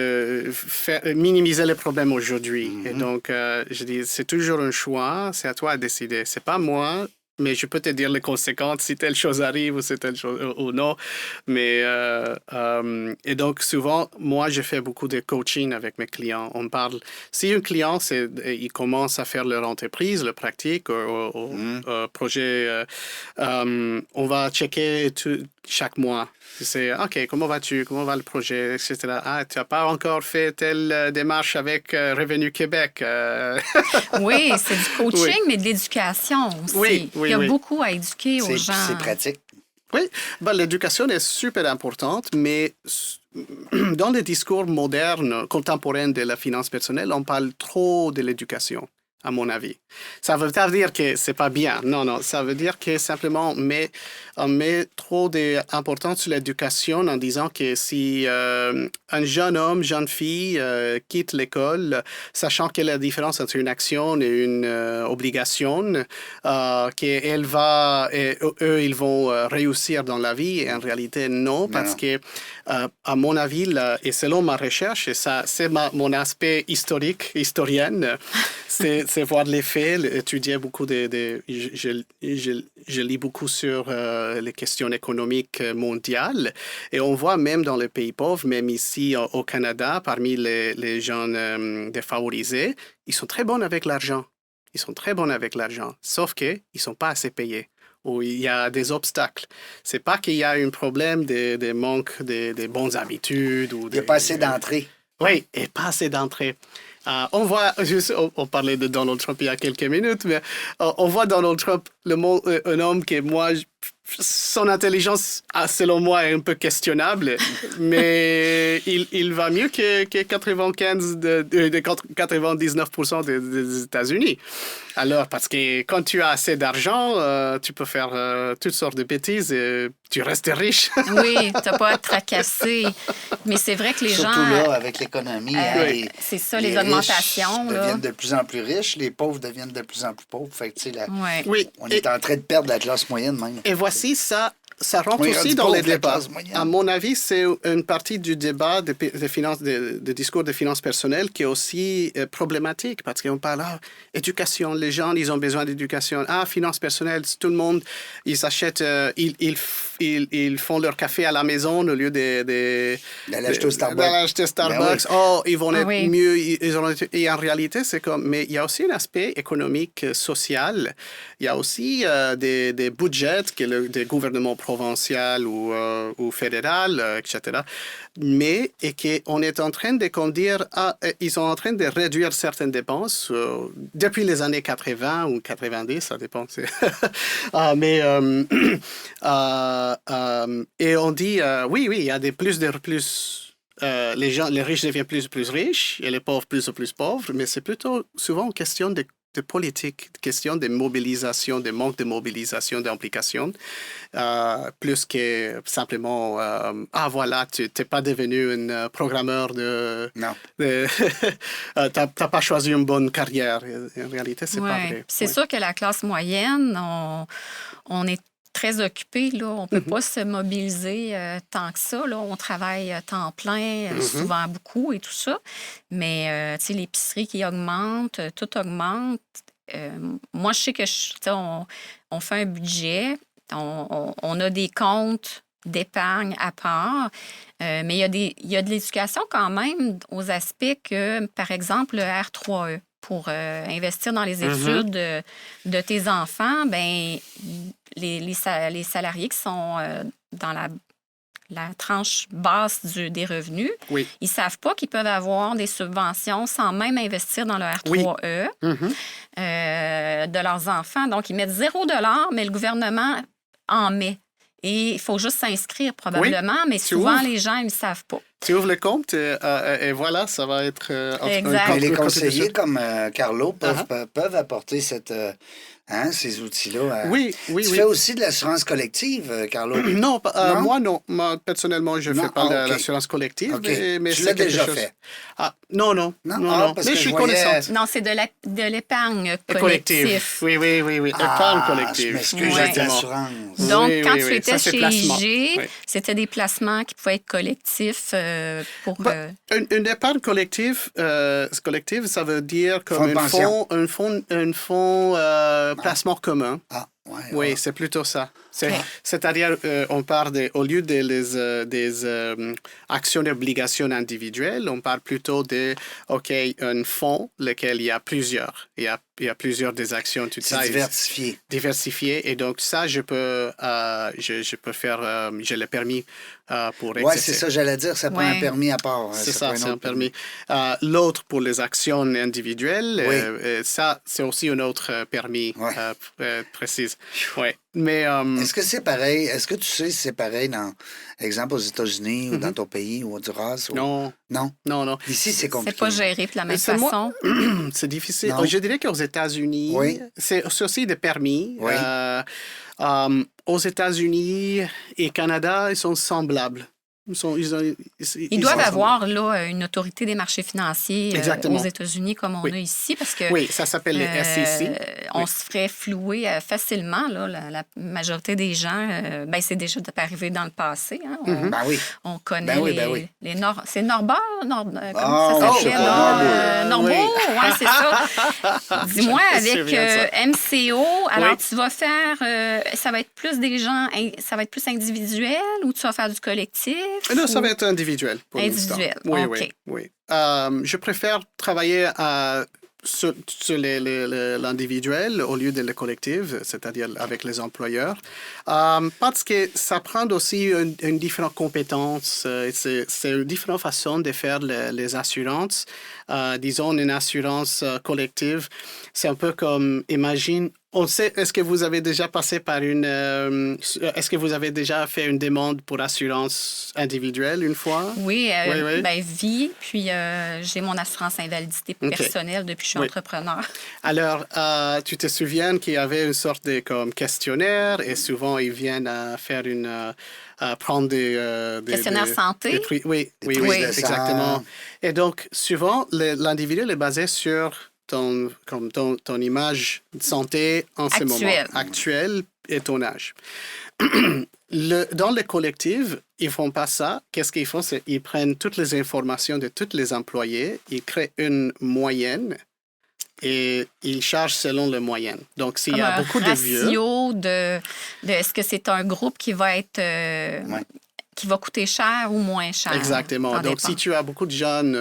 minimiser le problème aujourd'hui? Et donc, je dis, c'est toujours un choix, c'est à toi de décider. C'est pas moi, mais je peux te dire les conséquences si telle chose arrive ou si telle chose ou non. Mais, et donc, souvent, moi, je fais beaucoup de coaching avec mes clients. On parle, si un client, il commence à faire leur entreprise, leur pratique, projet, on va checker chaque mois. C'est OK, comment vas-tu? Comment va le projet? Etc. Ah, tu n'as pas encore fait telle démarche avec Revenu Québec. Oui, c'est du coaching, Oui. mais de l'éducation aussi. Oui, Il y a oui. beaucoup à éduquer aux gens. C'est pratique. Oui, ben, l'éducation est super importante, mais dans les discours modernes, contemporains de la finance personnelle, on parle trop de l'éducation, à mon avis. Ça veut pas dire que c'est pas bien. Non, ça veut dire que simplement on met trop d'importance sur l'éducation en disant que si un jeune homme, jeune fille quitte l'école, sachant quelle est la différence entre une action et une obligation, qu'elle va, et eux, ils vont réussir dans la vie. Et en réalité, non, parce que, à mon avis, et selon ma recherche, et ça, c'est mon aspect historienne, c'est c'est voir les faits, étudier beaucoup je lis beaucoup sur les questions économiques mondiales et on voit même dans les pays pauvres, même ici au Canada, parmi les gens défavorisés, ils sont très bons avec l'argent. Ils sont très bons avec l'argent, sauf qu'ils ne sont pas assez payés. Où il y a des obstacles. C'est pas qu'il y a un problème de manque de bonnes habitudes. Il n'y a pas assez d'entrée. Oui, et pas assez d'entrée. On voit, on parlait de Donald Trump il y a quelques minutes, mais on voit Donald Trump, un homme qui, moi, son intelligence, selon moi, est un peu questionnable, mais il va mieux que 99% des États-Unis. Alors, parce que quand tu as assez d'argent, tu peux faire toutes sortes de bêtises et tu restes riche. Oui, tu n'as pas à te tracasser. Mais c'est vrai que les Surtout gens... là, avec l'économie, oui. C'est ça, les augmentations. Les riches là. deviennent de plus en plus riches, les pauvres deviennent de plus en plus pauvres. Fait que, tu sais, Oui. on est en train de perdre la classe moyenne même. Et voici ça. Ça rentre Oui, aussi du dans pauvre, les la débats. classe moyenne. À mon avis, c'est une partie du débat de discours de finances personnelles qui est aussi problématique parce qu'on parle éducation. Les gens, ils ont besoin d'éducation. Finances personnelles, tout le monde, ils s'achètent, ils font leur café à la maison au lieu D'aller acheter au Starbucks. D'aller acheter Starbucks. Ben oui. Ils vont être oui. mieux. Et en réalité, c'est comme. Mais il y a aussi un aspect économique, social. Il y a aussi des budgets que des gouvernements provincial ou fédéral, etc. Mais qu'on est en train de dire, ils sont en train de réduire certaines dépenses depuis les années 80 ou 90, ça dépend. Et on dit, oui, il y a les riches deviennent plus riches et les pauvres plus pauvres, mais c'est plutôt souvent une question de politique, question de mobilisation, de manque de mobilisation, d'implication, plus que simplement, voilà, tu n'es pas devenu un programmeur Non. tu n'as pas choisi une bonne carrière. En réalité, c'est pas vrai. C'est sûr que la classe moyenne, on est très occupé, là. On ne peut pas se mobiliser tant que ça. Là. On travaille temps plein, souvent beaucoup et tout ça. Mais, tu sais, l'épicerie qui augmente, tout augmente. Moi, je sais que on fait un budget, on a des comptes d'épargne à part, mais il y a de l'éducation quand même aux aspects que, par exemple, le R3E. Pour investir dans les études de tes enfants, ben les salariés qui sont dans la tranche basse des revenus, ils ne savent pas qu'ils peuvent avoir des subventions sans même investir dans le R3E de leurs enfants. Donc, ils mettent 0 $, mais le gouvernement en met. Et il faut juste s'inscrire probablement, mais souvent, les gens, ils ne savent pas. Tu ouvres le compte et voilà, ça va être... Exact. Mais les conseillers comme Carlo peuvent apporter ces outils-là. Oui. Tu fais aussi de l'assurance collective, Carlo? Non, moi, non. Moi, personnellement, je ne fais pas de l'assurance collective. Okay. Mais tu l'as déjà fait? Non. Parce mais que je suis connaissante. Non, c'est de l'épargne collective. Oui. Épargne collective. Je m'excuse, j'ai de l'assurance. Donc, quand tu étais ça, chez IG, c'était des placements qui pouvaient être collectifs pour... Une épargne collective, ça veut dire comme un fonds placement commun. Oui, c'est plutôt ça. C'est-à-dire, on parle au lieu des actions et obligations individuelles, on parle plutôt de, un fonds, lequel il y a plusieurs. Il y a plusieurs des actions. C'est diversifié. Et donc, ça, je peux faire, j'ai le permis pour exercer. Oui, c'est ça, j'allais dire, ça prend un permis à part. C'est ça, c'est un permis. L'autre, pour les actions individuelles, ça, c'est aussi un autre permis précis. Oui. Mais, est-ce que c'est pareil? Est-ce que tu sais si c'est pareil dans, exemple, aux États-Unis ou dans ton pays ou au Honduras? Non. Ici, c'est compliqué. C'est pas géré de la même façon. C'est difficile. Non. Je dirais qu'aux États-Unis, c'est aussi des permis. Oui. Aux États-Unis et Canada, ils sont semblables. Ils doivent avoir là, une autorité des marchés financiers aux États-Unis comme on a ici, parce que oui, ça s'appelle les SEC. On se ferait flouer facilement. Là, la majorité des gens, c'est déjà arrivé dans le passé. Hein? On connaît c'est Norbert? Comment ça s'appelle? Norbeau, oui, c'est ça. Dis-moi, avec MCO, alors tu vas faire, ça va être plus des gens, ça va être plus individuel ou tu vas faire du collectif? Non, ça va être individuel pour l'instant. Oui. Je préfère travailler sur l'individuel au lieu de le collectif, c'est-à-dire avec les employeurs, parce que ça prend aussi une différente compétence, c'est une différente façon de faire les assurances. Disons, une assurance collective, c'est un peu comme, imagine, on sait, est-ce que vous avez déjà passé par est-ce que vous avez déjà fait une demande pour assurance individuelle une fois? Oui, vie, puis j'ai mon assurance invalidité personnelle depuis que je suis entrepreneur. Alors, tu te souviens qu'il y avait une sorte de questionnaire et souvent ils viennent faire prendre des questionnaires santé? Oui, exactement. Et donc, souvent, l'individu est basé sur ton image de santé en ce moment actuel et ton âge. Dans le collectif, ils font pas ça. Qu'est-ce qu'ils font? C'est ils prennent toutes les informations de tous les employés, ils créent une moyenne et ils chargent selon la moyenne. Donc, s'il y a beaucoup de vieux... ratio de est-ce que c'est un groupe qui va être... qui va coûter cher ou moins cher. Exactement. Donc, si tu as beaucoup de jeunes,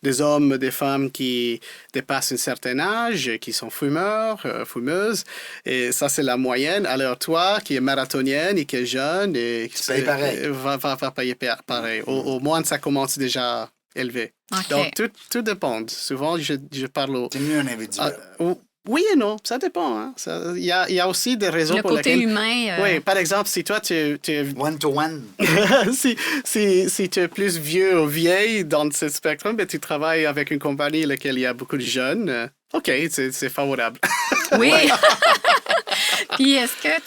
des hommes, des femmes qui dépassent un certain âge, qui sont fumeurs, fumeuses, et ça, c'est la moyenne. Alors, toi, qui es marathonienne et qui est jeune, et tu payes pareil. Va payer pareil. Au moins, ça commence déjà élevé. Donc, tout dépend. Souvent, je parle C'est mieux un individuel. Oui et non, ça dépend. Hein. Il y a aussi des raisons pour lesquelles... Le côté humain... Oui, par exemple, si toi, tu es... One-to-one. si tu es plus vieux ou vieille dans ce spectre, tu travailles avec une compagnie dans laquelle il y a beaucoup de jeunes. OK, c'est favorable. Oui. Puis, est-ce que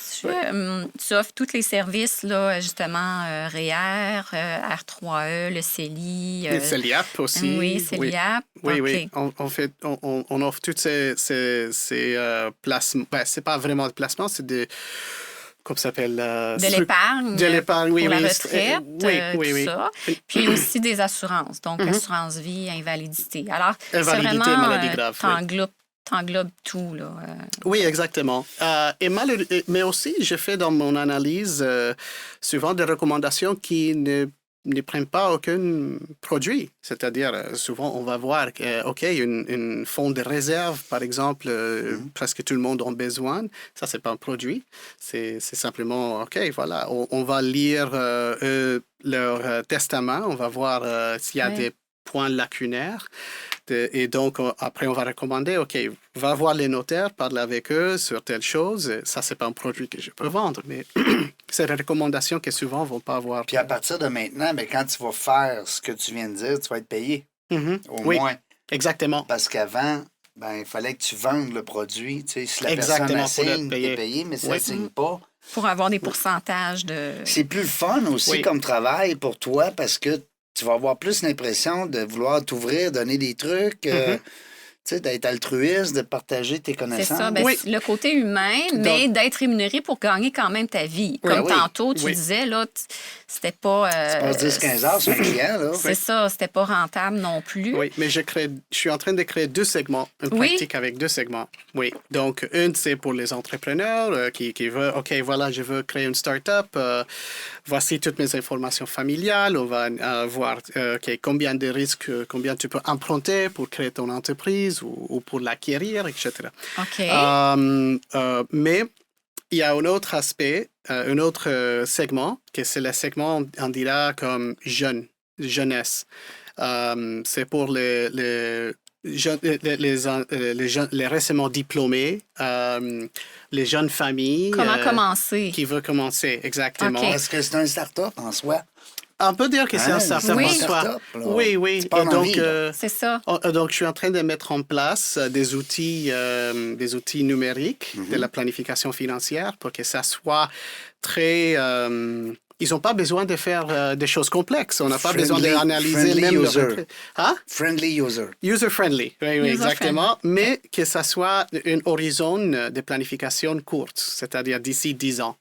tu offres tous les services, là, justement, REER, R3E, le CELI? Le CELIAP aussi. Oui, CELIAP. Oui. On offre tous ces placements. C'est pas vraiment de placement, c'est des... Comment ça s'appelle? De l'épargne. De l'épargne, oui. Pour la retraite, tout ça. Puis aussi des assurances, donc assurance vie, invalidité. Alors, invalidité, c'est vraiment, maladie grave. t'englobes tout, là. Oui, exactement. Mais aussi, je fais dans mon analyse souvent des recommandations qui ne prennent pas aucun produit. C'est-à-dire, souvent, on va voir un fonds de réserve, par exemple, presque tout le monde en a besoin. Ça, c'est pas un produit. C'est simplement, voilà, on va lire leur testament, on va voir s'il y a des points lacunaires. Et donc, après, on va recommander, va voir les notaires, parle avec eux sur telle chose. Ça, c'est pas un produit que je peux vendre, mais c'est des recommandations que souvent, vont pas avoir. Puis à partir de maintenant, quand tu vas faire ce que tu viens de dire, tu vas être payé. Au moins. Exactement. Parce qu'avant, il fallait que tu vendes le produit. Tu sais, si la personne assigne, tu es payé, mais si elle ne signe pas... Pour avoir des pourcentages de... C'est plus le fun aussi comme travail pour toi parce que tu vas avoir plus l'impression de vouloir t'ouvrir, donner des trucs, d'être altruiste, de partager tes connaissances. C'est ça, le côté humain, mais d'être rémunéré pour gagner quand même ta vie. Comme tantôt, tu disais, là, c'était pas... tu passes 10-15 heures sur un client, là. C'est ça, c'était pas rentable non plus. Oui, mais je suis en train de créer 2 segments, une pratique avec 2 segments. Oui, donc une, c'est pour les entrepreneurs qui veulent, voilà, je veux créer une start-up, voici toutes mes informations familiales, on va voir combien de risques, combien tu peux emprunter pour créer ton entreprise ou pour l'acquérir, etc. Mais il y a un autre aspect, un autres segment, que c'est le segment, on dira, comme jeunesse. C'est pour les récemment diplômés, les jeunes familles. Comment commencer? Qui veulent commencer, exactement. Est-ce que c'est un start-up en soi? On peut dire que c'est un start-up en soi. Oui. Et donc, c'est ça. Donc, je suis en train de mettre en place des outils numériques de la planification financière pour que ça soit très ils n'ont pas besoin de faire des choses complexes. On n'a pas besoin Friendly- d'analyser friendly même user. Hein? Friendly user. User-friendly, oui, User-friendly. exactement. Mais que ça soit un horizon de planification courte, c'est-à-dire d'ici 10 ans.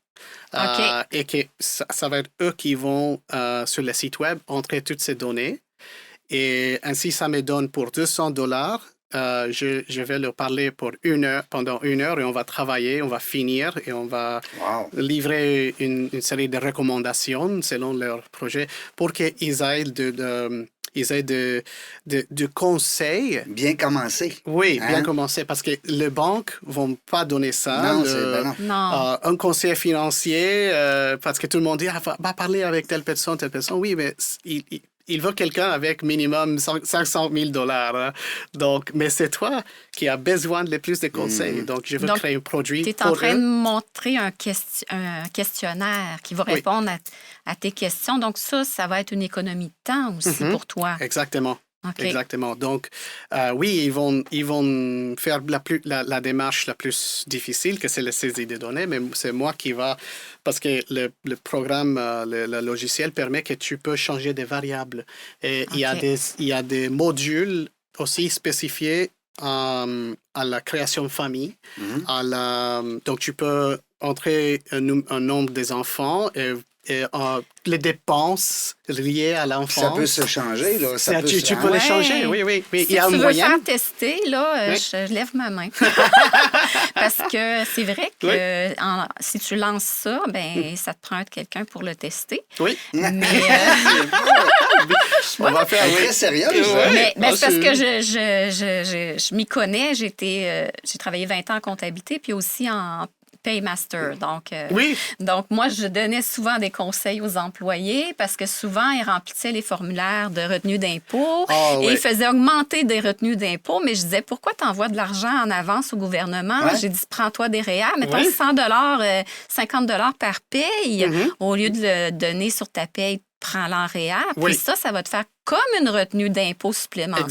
OK. Et que ça va être eux qui vont, sur le site web, entrer toutes ces données. Et ainsi, ça me donne pour $200. Je vais leur parler pendant 1 heure et on va travailler, on va finir et on va Wow. livrer une série de recommandations selon leur projet pour qu'ils aient de conseils. Bien commencé. Oui, bien Hein? commencer parce que les banques ne vont pas donner ça. Non, ben non. Non. Un conseiller financier, parce que tout le monde dit, va parler avec telle personne. Oui, mais il veut quelqu'un avec minimum $500,000. Hein. Donc, mais c'est toi qui as besoin de plus de conseils. Donc, je veux Donc, créer un produit Tu es pour en train eux. de montrer un questionnaire qui va Oui. répondre à tes questions. Donc, ça va être une économie de temps aussi pour toi. Exactement. OK. Exactement. Donc, oui, ils vont faire la démarche la plus difficile, que c'est la saisie des données, mais c'est moi qui va... Parce que le programme, le logiciel permet que tu peux changer des variables. Et il y a des modules aussi spécifiés à la création de famille. Donc, tu peux entrer un nombre des enfants et les dépenses liées à l'enfant. Ça peut se changer, là. Ça peut Tu peux Ouais. les changer, oui. Si Il y a tu un veux moyen. faire tester, là, Oui. je lève ma main. Parce que c'est vrai que si tu lances ça, ben ça te prend quelqu'un pour le tester. Oui. Mais, On va faire, Elle est oui. très sérieuse. Ouais. hein? mais c'est parce c'est- que je m'y connais. J'ai travaillé 20 ans en comptabilité, puis aussi en Paymaster. Oui. Donc, moi, je donnais souvent des conseils aux employés parce que souvent, ils remplissaient les formulaires de retenue d'impôt Ah, et ouais. ils faisaient augmenter des retenues d'impôt. Mais je disais, pourquoi tu envoies de l'argent en avance au gouvernement? Ouais. J'ai dit, prends-toi des REER, mettons Oui. 100 $50 par paye. Au lieu de le donner sur ta paye, prends-le en REER. Oui. Puis ça va te faire comme une retenue d'impôt supplémentaire.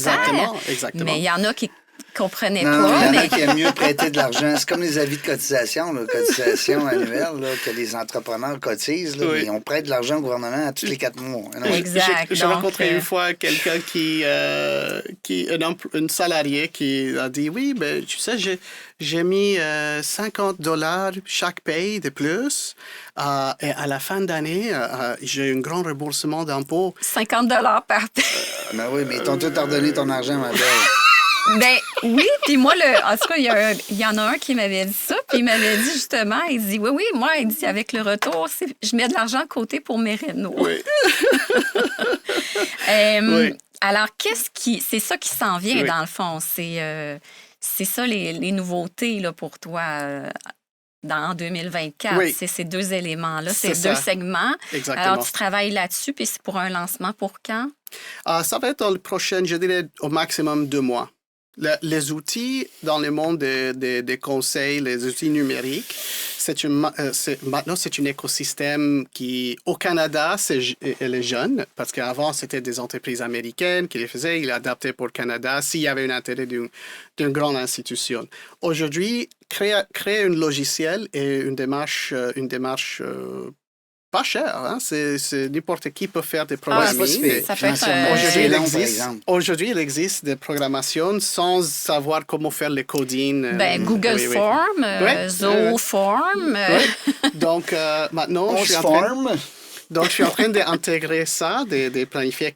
Exactement. Mais il y en a qui comprenaient Non, pas. il y en mais- a qui aiment mieux prêter de l'argent. C'est comme les avis de cotisation, là, cotisation annuelle, là, que les entrepreneurs cotisent. Là, Oui. mais on prête de l'argent au gouvernement à tous les 4 mois. Non, Exact. J'ai Donc, rencontré une fois quelqu'un un salarié qui a dit, oui, mais tu sais, j'ai mis $50 chaque paye de plus. Et à la fin d'année, j'ai un grand remboursement d'impôts. 50 par paye. Ben oui, mais ils t'ont tout ordonné ton argent, ma belle. Ben oui, puis moi, en tout cas, il y en a un qui m'avait dit ça, puis il m'avait dit justement, il dit, oui, moi, il dit, avec le retour, je mets de l'argent de côté pour mes rénaux. Oui. Oui. Alors, c'est ça qui s'en vient, Oui. dans le fond, c'est ça les nouveautés là, pour toi en 2024. Oui. C'est ces deux éléments-là, C'est ces deux ça. segments. Exactement. Alors, tu travailles là-dessus, puis c'est pour un lancement pour quand? Ça va être dans le prochain, je dirais, au maximum 2 mois. Les outils dans le monde des conseils, les outils numériques, maintenant, c'est un écosystème qui, au Canada, elle est jeune, parce qu'avant, c'était des entreprises américaines qui les faisaient, ils adaptaient pour le Canada s'il y avait un intérêt d'une grande institution. Aujourd'hui, créer un logiciel et une démarche pas cher, hein? C'est n'importe qui peut faire des Ouais, c'est pas si programming. pire. Ça peut être, Financièrement, Aujourd'hui, c'est il long, par existe, exemple. aujourd'hui, il existe des programmations sans savoir comment faire les coding. Ben, Google oui, oui. Form, Ouais. Zooform. Donc, maintenant, On je se suis en train... forme. Donc, je suis en train d'intégrer ça, de planifier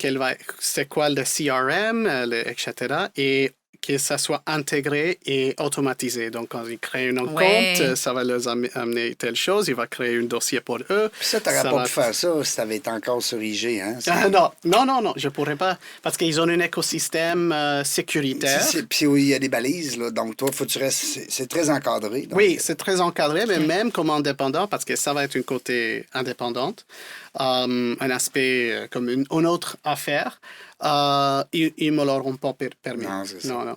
c'est quoi le CRM, etc. Et que ça soit intégré et automatisé. Donc, quand ils créent un Ouais. compte, ça va leur amener telle chose. Il va créer un dossier pour eux. Puis ça, t'aurais Ça pas va- pu faire ça si t'avais été encore sur IG, hein? Non, je pourrais pas. Parce qu'ils ont un écosystème sécuritaire. Puis oui, il y a des balises, là. Donc, toi, faut que tu restes... C'est très encadré. Donc, Oui, c'est très encadré, mais même comme indépendant, parce que ça va être un côté indépendante, un aspect comme une autre affaire, ils ne me l'auront pas permis. Non, c'est ça. Non.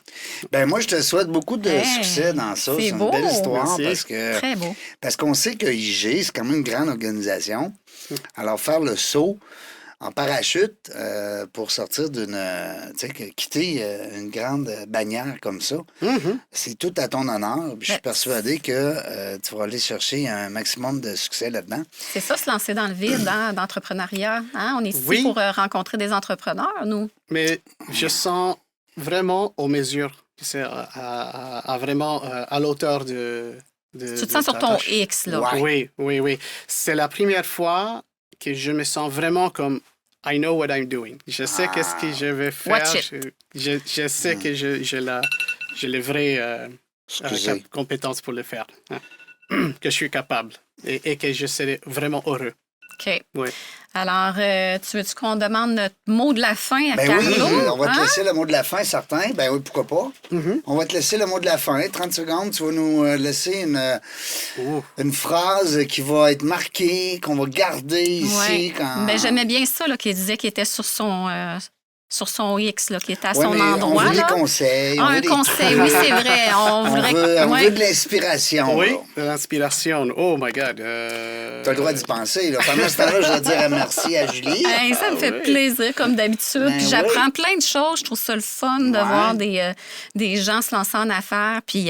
Ben moi, je te souhaite beaucoup de Hey, succès dans ça. c'est C'est beau. une belle histoire Merci. Très beau. parce qu'on sait que IG, c'est quand même une grande organisation. Alors, faire le saut en parachute pour sortir quitter une grande bannière comme ça. C'est tout à ton honneur. Puis je suis persuadé que tu vas aller chercher un maximum de succès là-dedans. C'est ça, se lancer dans le vide d'entrepreneuriat. Hein? On est ici pour rencontrer des entrepreneurs, nous. Mais je sens vraiment aux mesures. C'est vraiment à l'auteur de tu te sens sur ton tâche. X, là. Ouais. Oui. C'est la première fois que je me sens vraiment comme I know what I'm doing. Je sais qu'est-ce que je vais faire. Je sais que j'ai les vraies compétences pour le faire. Hein. Que je suis capable et que je serai vraiment heureux. OK. Oui. Alors, tu veux-tu qu'on demande notre mot de la fin à Carlo? Oui, on va te laisser le mot de la fin, certain. Ben oui, pourquoi pas. On va te laisser le mot de la fin. 30 secondes, tu vas nous laisser une phrase qui va être marquée, qu'on va garder ici. Ben, j'aimais bien ça, là, qu'il disait qu'il était sur son X, là, qui était à son endroit. On veut des conseils. Un conseil, oui, c'est vrai. On veut de l'inspiration. Oui, de l'inspiration. Oh my God. Tu as le droit d'y penser. Là. Pendant ce temps-là, je vais dire merci à Julie. Ça me fait plaisir, comme d'habitude. Puis j'apprends plein de choses. Je trouve ça le fun de voir des gens se lancer en affaires. Puis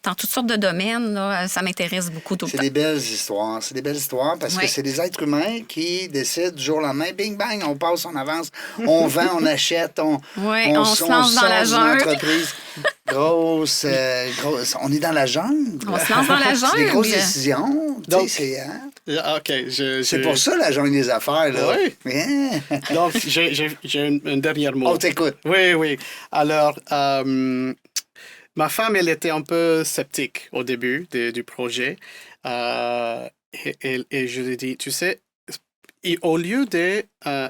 dans toutes sortes de domaines, là, ça m'intéresse beaucoup tout le temps. C'est des belles histoires. C'est des belles histoires parce que c'est des êtres humains qui décident du jour au lendemain, bing, bang, on passe, on avance, on vend, on achète, on se lance dans la jungle. Entreprise grosse, on est dans la jungle. On se lance dans la jungle. C'est des grosses décisions. Donc, OK. C'est pour ça la jungle des affaires. Là. Oui. Yeah. Donc, j'ai un dernier mot. On t'écoute. Oui. Alors, ma femme, elle était un peu sceptique au début du projet. Et je lui ai dit, tu sais, au lieu de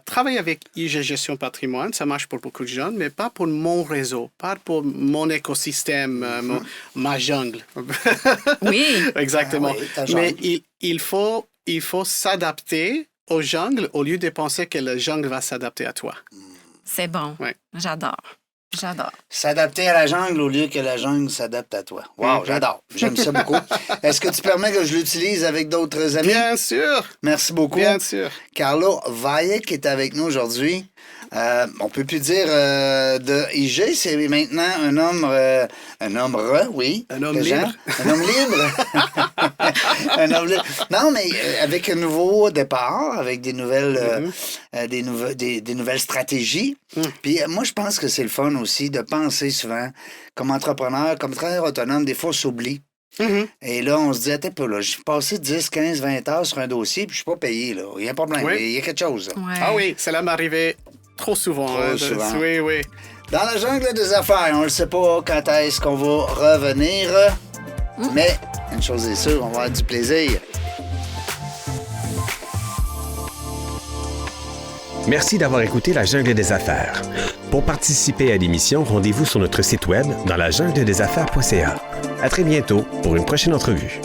travailler avec IG Gestion Patrimoine, ça marche pour beaucoup de jeunes, mais pas pour mon réseau, pas pour mon écosystème, ma jungle. Oui. Exactement. Mais il faut s'adapter aux jungles au lieu de penser que la jungle va s'adapter à toi. C'est bon. Oui. J'adore. S'adapter à la jungle au lieu que la jungle s'adapte à toi. Wow, j'adore. J'aime ça beaucoup. Est-ce que tu permets que je l'utilise avec d'autres amis? Bien sûr. Merci beaucoup. Bien sûr. Carlo Vajek est avec nous aujourd'hui. On peut plus dire de IG, c'est maintenant un homme libre. Un homme libre. Un homme libre. Non, mais avec un nouveau départ, avec des nouvelles, des nouvelles stratégies. Puis moi, je pense que c'est le fun aussi de penser souvent comme entrepreneur, comme travailleur autonome, des fois, on s'oublie. Et là, on se dit, attends pas, là, j'ai passé 10, 15, 20 heures sur un dossier, puis je suis pas payé, là. Il y a un problème, il y a quelque chose. Ouais. Ah oui, cela m'arrivait trop souvent. Souvent. Oui. Dans la jungle des affaires, on ne sait pas quand est-ce qu'on va revenir, mais une chose est sûre, on va avoir du plaisir. Merci d'avoir écouté La Jungle des Affaires. Pour participer à l'émission, rendez-vous sur notre site web dans lajungleDesAffaires.ca. À très bientôt pour une prochaine entrevue.